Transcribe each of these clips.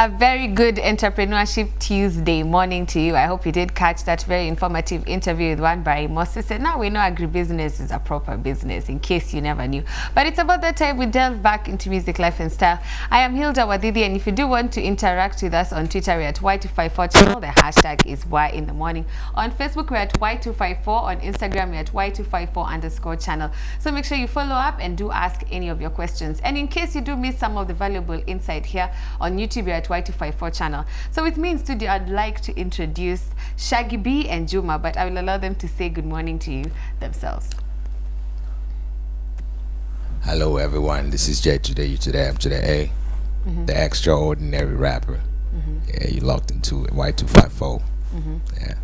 A very good Entrepreneurship Tuesday morning to you. I hope you did catch that very informative interview with one by Moses. And now we know agribusiness is a proper business, in case you never knew. But it's about that time we delve back into music, life and style. I am Hilda Wadidi, and if you do want to interact with us on Twitter, we're at Y254 channel. The hashtag is Y in the morning. On Facebook, we're at Y254. On Instagram, we're at Y254_channel. So make sure you follow up and do ask any of your questions. And in case you do miss some of the valuable insight here on YouTube, we're at Y254 channel. So with me in studio, I'd like to introduce Shaggie and Juma, but I will allow them to say good morning to you themselves. Hello everyone, this is Jay. Today I'm today the extraordinary rapper. Yeah, you locked into it. Y254. Yeah.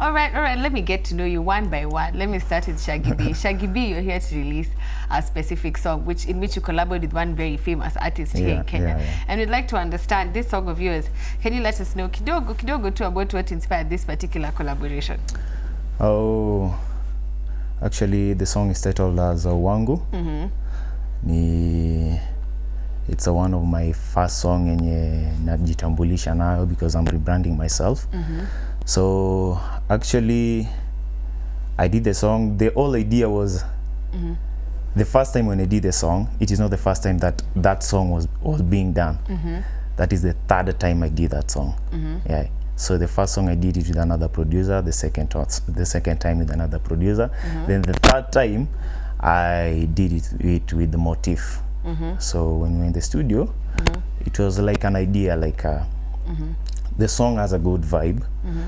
All right, let me get to know you one by one. Let me start with Shaggie. Shaggie, you're here to release a specific song in which you collaborate with one very famous artist here in Kenya. And we'd like to understand this song of yours. Can you let us know kidogo too about what inspired this particular collaboration? Oh, actually the song is titled as Wangu. It's one of my first song yenye najitambulisha nayo because I'm rebranding myself. So actually I did the song. The whole idea was the first time when I did the song, it is not the first time that song was being done. That is the third time I did that song. Yeah. So the first song I did it with another producer, the second time with another producer, then the third time I did it with the motif. So when we were in the studio, it was like an idea, like the song has a good vibe.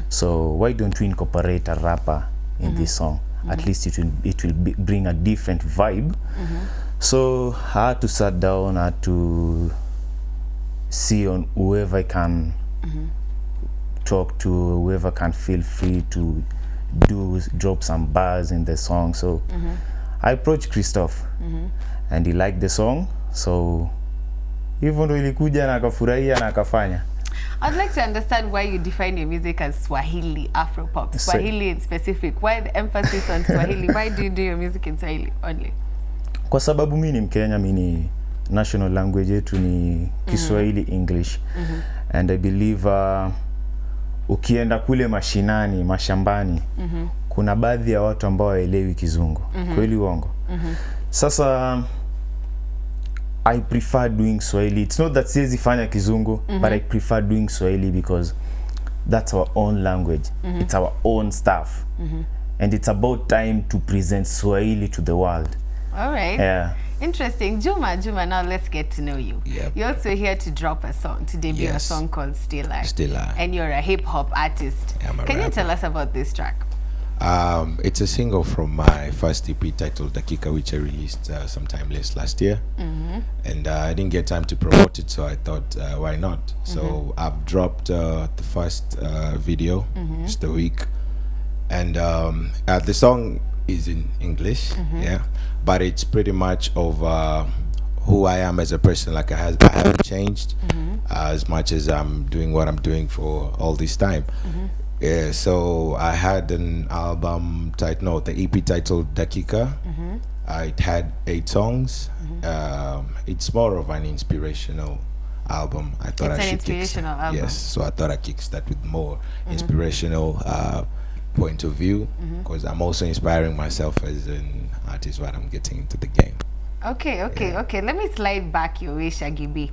So why don't we incorporate a rapper in this song? At least it will bring a different vibe. So I had to sit down, I had to see on whoever I can talk to, whoever can feel free to drop some bars in the song. So I approached Christoph and he liked the song. So hivyo ndo ilikuja na akafurahia na akafanya. I'd like to understand why you define your music as Swahili Afropop. Swahili in specific. Why the emphasis on Swahili? Why do you do your music in Swahili only? Kwa sababu mimi ni Mkenya, mimi ni national language yetu ni Kiswahili English. And I believe ukienda kule mashinani, mashambani, kuna baadhi ya watu ambao hawaelewi Kizungu. Kweli uongo? Sasa I prefer doing Swahili. It's not that siwezi fanya Kizungu, but I prefer doing Swahili because that's our own language. It's our own stuff. And it's about time to present Swahili to the world. All right. Yeah. Interesting. Juma, now let's get to know you. You're also here to drop a song, to debut a song called Still I. And you're a hip-hop artist. Can you tell us about this track? It's a single from my first EP titled Dakika, which I released sometime last year. And I didn't get time to promote it, so I thought, why not? So I've dropped the first video just a week. And the song is in English, but it's pretty much of who I am as a person. Like I haven't changed as much as I'm doing what I'm doing for all this time. Yeah, so I had an album the EP titled Dakika. It had 8 songs. It's more of an inspirational album. I thought it's an inspirational album. Yes, so I thought I kickstart with more inspirational point of view, because I'm also inspiring myself as an artist while I'm getting into the game. Okay. Let me slide back your way, Shaggie.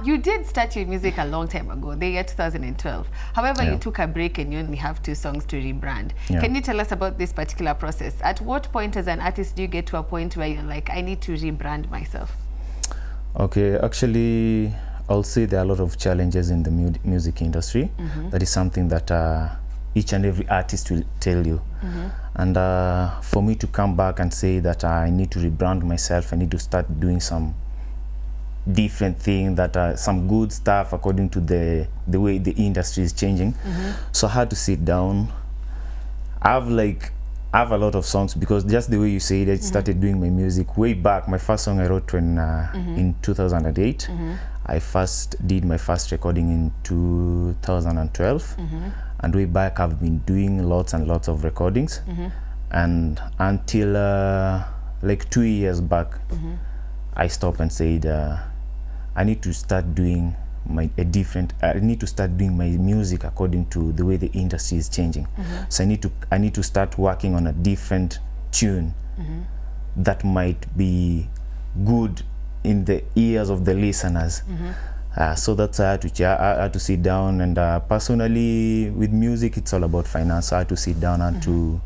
You did start your music a long time ago, the year 2012. However, you took a break and you only have 2 songs to rebrand. Can you tell us about this particular process? At what point as an artist do you get to a point where you're like, I need to rebrand myself? Okay, actually, I'll say there are a lot of challenges in the music industry. That is something that each and every artist will tell you. And for me to come back and say that I need to rebrand myself, I need to start doing some different thing, that some good stuff according to the way the industry is changing. So I had to sit down. I have a lot of songs, because just the way you say it, I started doing my music way back. My first song I wrote when in 2008. I first did my first recording in 2012. And way back I've been doing lots and lots of recordings. And until like 2 years back, I stopped and said I need to start doing I need to start doing my music according to the way the industry is changing. So I need to start working on a different tune that might be good in the ears of the listeners. So that's I had to sit down, and personally with music it's all about finance. I had to sit down and to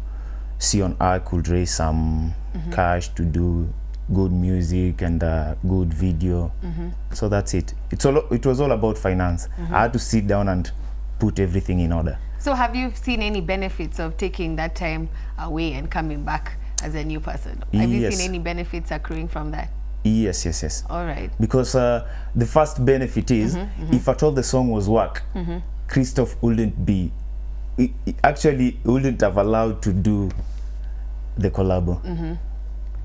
see on how I could raise some cash to do good music and good video. So that's it. It was all about finance. I had to sit down and put everything in order. So have you seen any benefits of taking that time away and coming back as a new person? Have you seen any benefits accruing from that? Yes. All right. Because the first benefit is, if at all the song was work, Christoph wouldn't be, he wouldn't have allowed to do the collabo.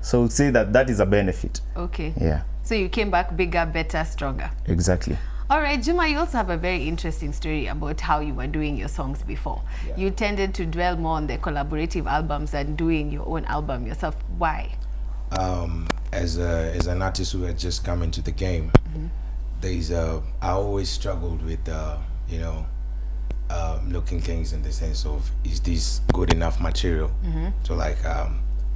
So say that is a benefit. Okay. Yeah. So you came back bigger, better, stronger. Exactly. All right, Juma, you also have a very interesting story about how you were doing your songs before. Yeah. You tended to dwell more on the collaborative albums than doing your own album yourself. Why? As an artist who had just come into the game, I always struggled with looking things in the sense of, is this good enough material? So like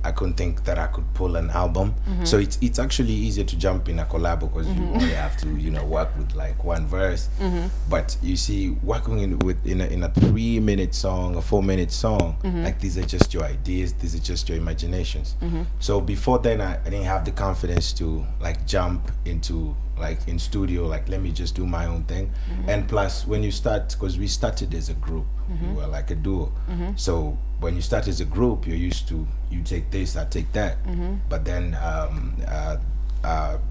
I couldn't think that I could pull an album. So it's actually easier to jump in a collab because you only have to work with like one verse. But you see, working in a 3-minute song, a 4-minute song, like these are just your ideas, these are just your imaginations. So before then I didn't have the confidence to like jump into like in studio, like let me just do my own thing. And plus when you start, because we started as a group, we were like a duo. So when you start as a group, you're used to, you take this, I take that. But then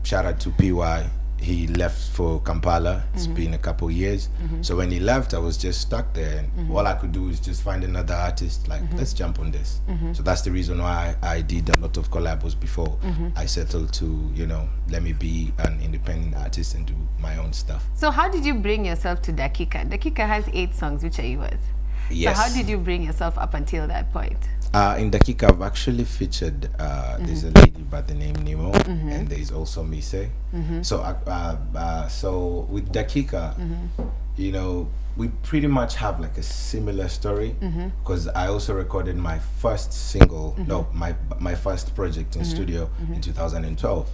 shout out to PY, he left for Kampala. It's been a couple years. So when he left, I was just stuck there, and all I could do is just find another artist, like let's jump on this. So that's the reason why I did a lot of collabos before I settled to let me be an independent artist and do my own stuff. So how did you bring yourself to Dakika? Dakika has 8 songs which are yours. Yes. So how did you bring yourself up until that point? In Dakika, I've actually featured there's a lady by the name Nemo, and there's also Mise. So with Dakika, we pretty much have like a similar story, because I also recorded my first single, my first project in studio in 2012.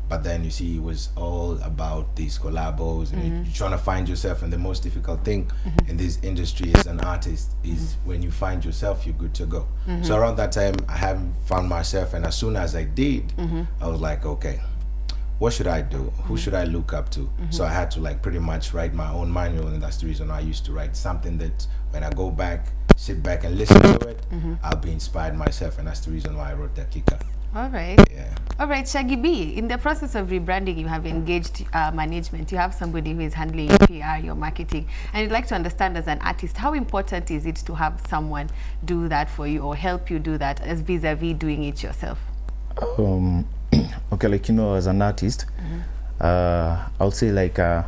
But then you see, it was all about these collabos, and you're trying to find yourself, and the most difficult thing in this industry as an artist is when you find yourself, you're good to go. So around that time, I hadn't found myself, and as soon as I did, I was like, okay, what should I do? Who should I look up to? So I had to like pretty much write my own manual, and that's the reason I used to write something that when I go back, sit back and listen to it, I'll be inspired myself, and that's the reason why I wrote Dakika. All right. Yeah. All right, Shaggie B, in the process of rebranding, you have engaged management. You have somebody who is handling your PR, your marketing, and you'd like to understand as an artist, how important is it to have someone do that for you or help you do that as vis-a-vis doing it yourself? Okay, like as an artist, I'll say like there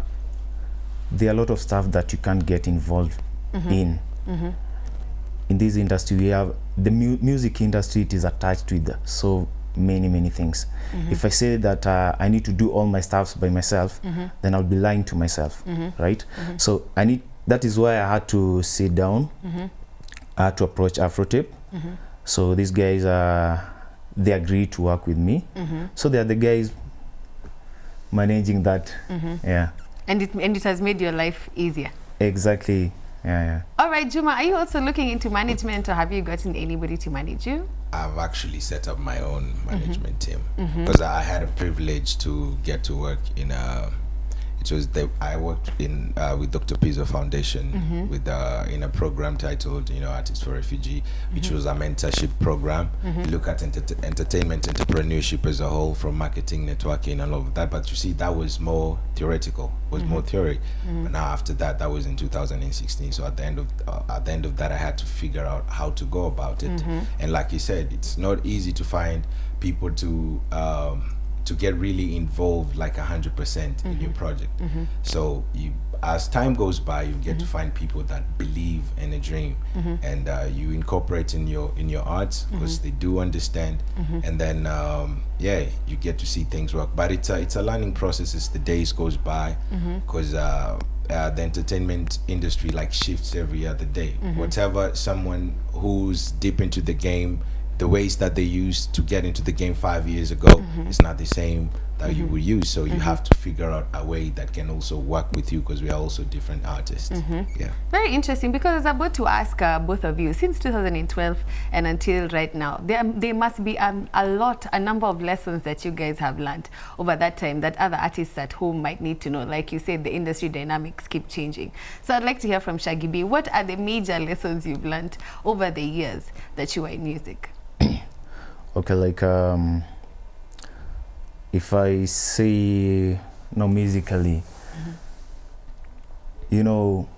are a lot of stuff that you can't get involved in. In this industry, we have the music industry. It is attached with so many things. If I say that I need to do all my stuff by myself, then I'll be lying to myself, right? So that is why I had to sit down. I had to approach Afrotip. So these guys they agreed to work with me. So they are the guys managing that. Yeah. And it has made your life easier. Exactly. Yeah. All right, Juma, are you also looking into management, or have you gotten anybody to manage you? I've actually set up my own management team, because I had a privilege to get to work in I worked in with Dr. Pizzo Foundation with in a program titled Artists for Refugee, which was a mentorship program. Look at entertainment entrepreneurship as a whole, from marketing, networking, and all of that. But you see, that was more theoretical, was more theory. But now after that was in 2016. So at the end of that, I had to figure out how to go about it. And like you said, it's not easy to find people to to get really involved like 100% in your project. So you, as time goes by, you get to find people that believe in a dream, and you incorporate in your arts because they do understand, and then yeah, you get to see things work. But it's a learning process as the days goes by, because the entertainment industry like shifts every other day. Whatever someone who's deep into the game, the ways that they used to get into the game 5 years ago is not the same that you would use. So you have to figure out a way that can also work with you, because we are also different artists. Yeah. Very interesting, because I was about to ask both of you, since 2012 and until right now, there must be a number of lessons that you guys have learned over that time that other artists at home might need to know. Like you said, the industry dynamics keep changing. So I'd like to hear from Shaggie B. What are the major lessons you've learned over the years that you were in music? Okay, like if I say musically, you know,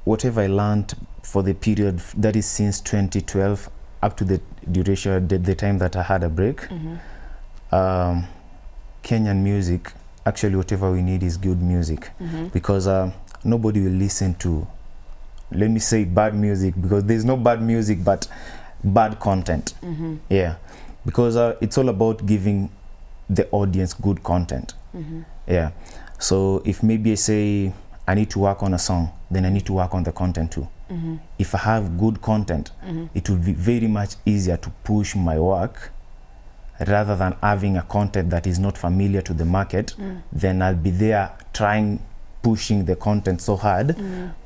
whatever I learned for the period that is since 2012 up to the duration, the time that I had a break, Kenyan music, actually whatever we need is good music, because nobody will listen to, let me say, bad music, because there's no bad music but bad content. Yeah, because it's all about giving the audience good content. Yeah, so if maybe I say I need to work on a song, then I need to work on the content too. If I have good content, it will be very much easier to push my work, rather than having a content that is not familiar to the market. Then I'll be there pushing the content so hard,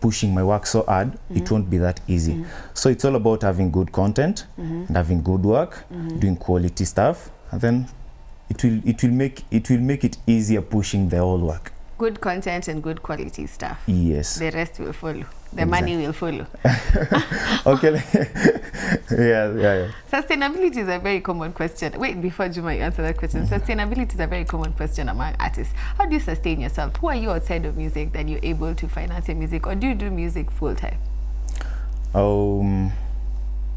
pushing my work so hard, it won't be that easy. So it's all about having good content and having good work, doing quality stuff, and then it will make it easier pushing the whole work. Good content and good quality stuff. Yes. The rest will follow. The money will follow. Okay. Yeah. Sustainability is a very common question. Wait, before Juma, you answer that question. Sustainability is a very common question among artists. How do you sustain yourself? Who are you outside of music that you're able to finance your music, or do you do music full time?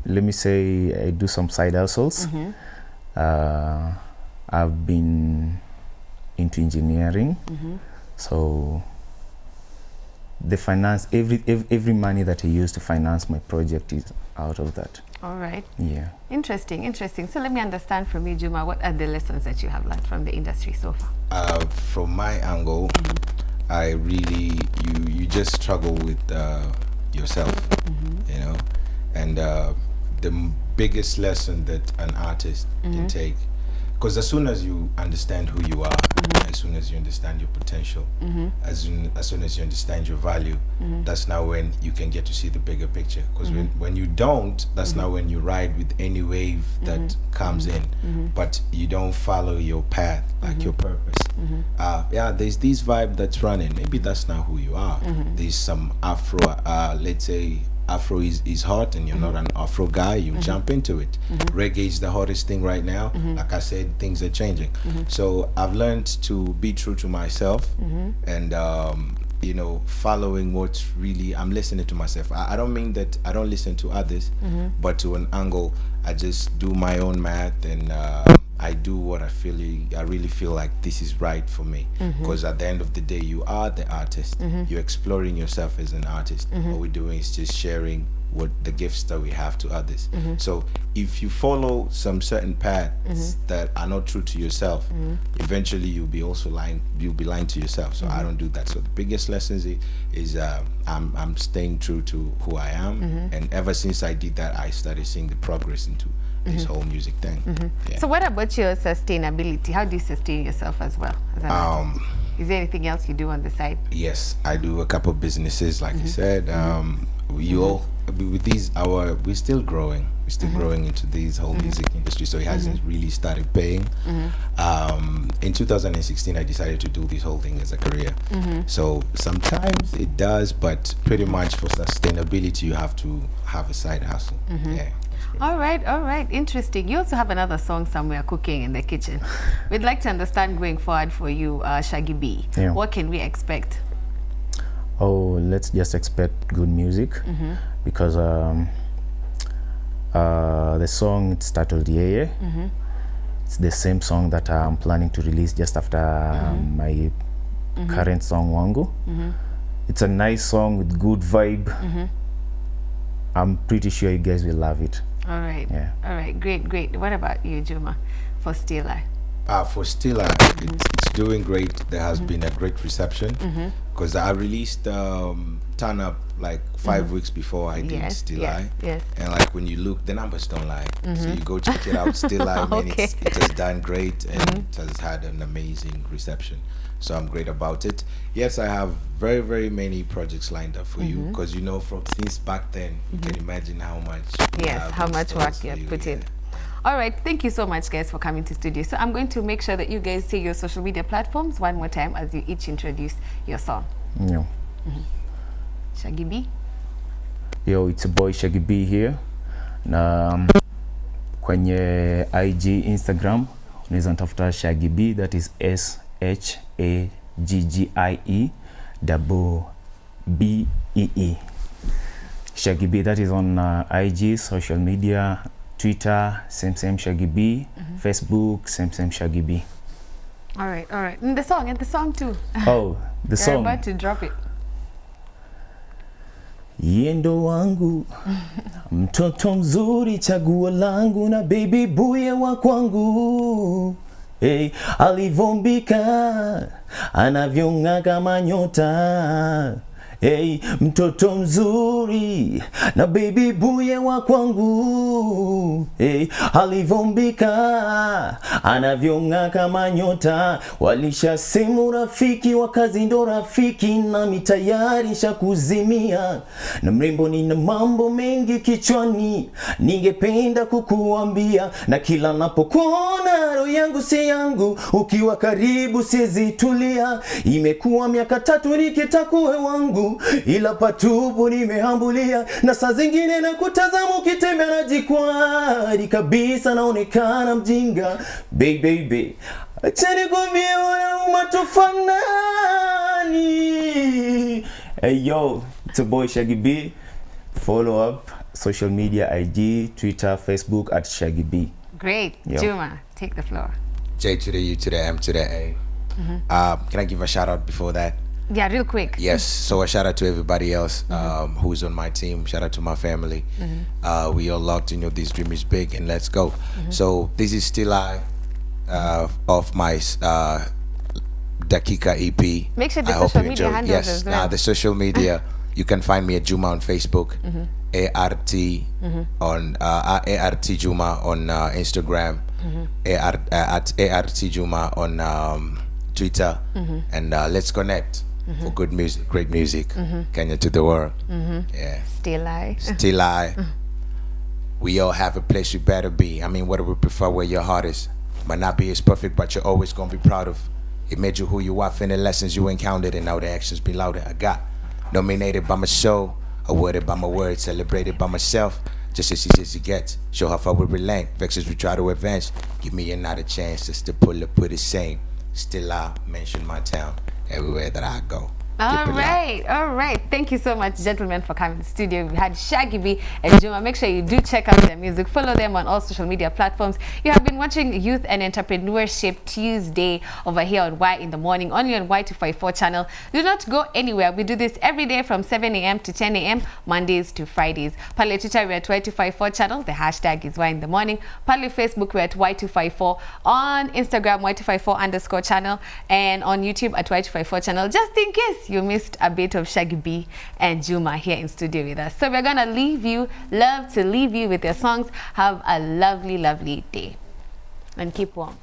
Let me say I do some side hustles. I've been into engineering, so the finance, every money that I use to finance my project is out of that. All right. Yeah. Interesting. So let me understand from you, Juma, what are the lessons that you have learned from the industry so far? From my angle, I really, you just struggle with yourself, you know, and the biggest lesson that an artist can take, because as soon as you understand who you are, as soon as you understand your potential, as soon as you understand your value, that's now when you can get to see the bigger picture. Because when you don't, that's now when you ride with any wave that comes in, but you don't follow your path, like your purpose. Yeah, there's this vibe that's running. Maybe that's not who you are. There's some Afro, let's say Afro is hot and you're not an Afro guy, you jump into it. Reggae is the hottest thing right now. Like I said, things are changing. So I've learned to be true to myself, and you know, following what's really, I'm listening to myself. I don't mean that I don't listen to others, but to an angle, I just do my own math, and I do what I really feel like this is right for me. Because at the end of the day, you are the artist. You're exploring yourself as an artist. What we're doing is just sharing what the gifts that we have to others. So if you follow some certain paths that are not true to yourself, eventually you'll be lying to yourself. So I don't do that. So the biggest lessons is I'm staying true to who I am, and ever since I did that, I started seeing the progress into this whole music thing. Yeah. So what about your sustainability? How do you sustain yourself as well as an artist? Is there anything else you do on the side? Yes, I do a couple of businesses, like you said. With these, we're still growing. We're still growing into this whole music industry, so it hasn't really started paying. In 2016, I decided to do this whole thing as a career. So sometimes it does, but pretty much for sustainability, you have to have a side hustle. Yeah. All right, interesting. You also have another song somewhere, cooking in the kitchen. We'd like to understand going forward for you, Shaggie B. Yeah. What can we expect? Oh, let's just expect good music, because the song, it's titled Yeah. It's the same song that I'm planning to release just after my current song Wangu. It's a nice song with good vibe. I'm pretty sure you guys will love it. All right. Yeah. All right. Great. What about you, Juma, for Still I? For Still I, it's doing great. There has been a great reception because I released Turn Up like 5 weeks before I did Still I. Yes. And like when you look, the numbers don't lie. So you go check it out. Still I, man, it has done great and it has had an amazing reception. So I'm great about it. Yes, I have very many projects lined up for you because you know from since back then you can imagine how much. Yes, how much work you have put in. All right, thank you so much, guys, for coming to studio. So I'm going to make sure that you guys say your social media platforms one more time as you each introduce your song. Yeah. Shaggie B. Yo, it's a boy Shaggie B here. Na kwenye IG Instagram unaweza nitafuta Shaggie B, that is SHAGGIE Shaggie B, that is on IG, social media, Twitter, same Shaggie B, Facebook, same Shaggie B. All right. And the song too. Oh, the song. You're about to drop it. Yendo wangu mtoto mzuri chaguo langu na baby buye wa kwangu, hey, alivombika anavyong'aa kama nyota, hey, mtoto mzuri na baby buye wa kwangu, hey, alivombika anavyong'aa kama nyota. Walishasema rafiki wa kazi ndo rafiki, nami tayari shakuzimia, na mrembo nina mambo mengi kichwani ningependa kukuambia, na kila napokuona roho yangu si yangu, ukiwa karibu siwezi tulia. Imekuwa miaka 3 nikitakuwe wangu, ila patupu nimehambulia, na saa zingine na kutazama ukitembea na jikwari kabisa naonekana mjinga. Baby, acha nikwambie wewe umatufanani. Hey yo, it's a boy Shaggie B. Follow up social media, IG, Twitter, Facebook at Shaggie B. Great. Yo. Juma, take the floor. J to the U to the M to the A. Can I give a shout out before that? Yeah, real quick. Yes, so a shout out to everybody else who's on my team. Shout out to my family. We all locked, this dream is big and let's go. So this is Still I of my Dakika EP. Make sure the I hope social you media enjoy. handles Yes, as well. the social media. You can find me at Juma on Facebook, ART on ART Juma on Instagram, at ART Juma on Twitter, and let's connect for good music, great music, Kenya to the world. Yeah, Still I. Still I. We all have a place we better be. I mean, what do we prefer where your heart is? Might not be as perfect, but you're always gonna be proud of. It made you who you are, from the lessons you encountered, and now the actions be louder. I got nominated by my show, awarded by my words, celebrated by myself. Just as easy as it gets. Show how far we relent. Vexes we try to advance. Give me another chance just to pull up with the same. Still I mention my town everywhere that I go. All right. Thank you so much, gentlemen, for coming to the studio. We had Shaggie B and Juma. Make sure you do check out their music. Follow them on all social media platforms. You have been watching Youth and Entrepreneurship Tuesday over here on Y in the Morning, only on Y254 channel. Do not go anywhere. We do this every day from 7 a.m. to 10 a.m., Mondays to Fridays. Pale Twitter, we're at Y254 channel. The hashtag is Y in the Morning. Pale Facebook, we're at Y254. On Instagram, Y254 _channel. And on YouTube at Y254 channel, just in case you missed a bit of Shaggie B and Juma here in studio with us. So we're gonna love to leave you with their songs. Have a lovely day and keep warm.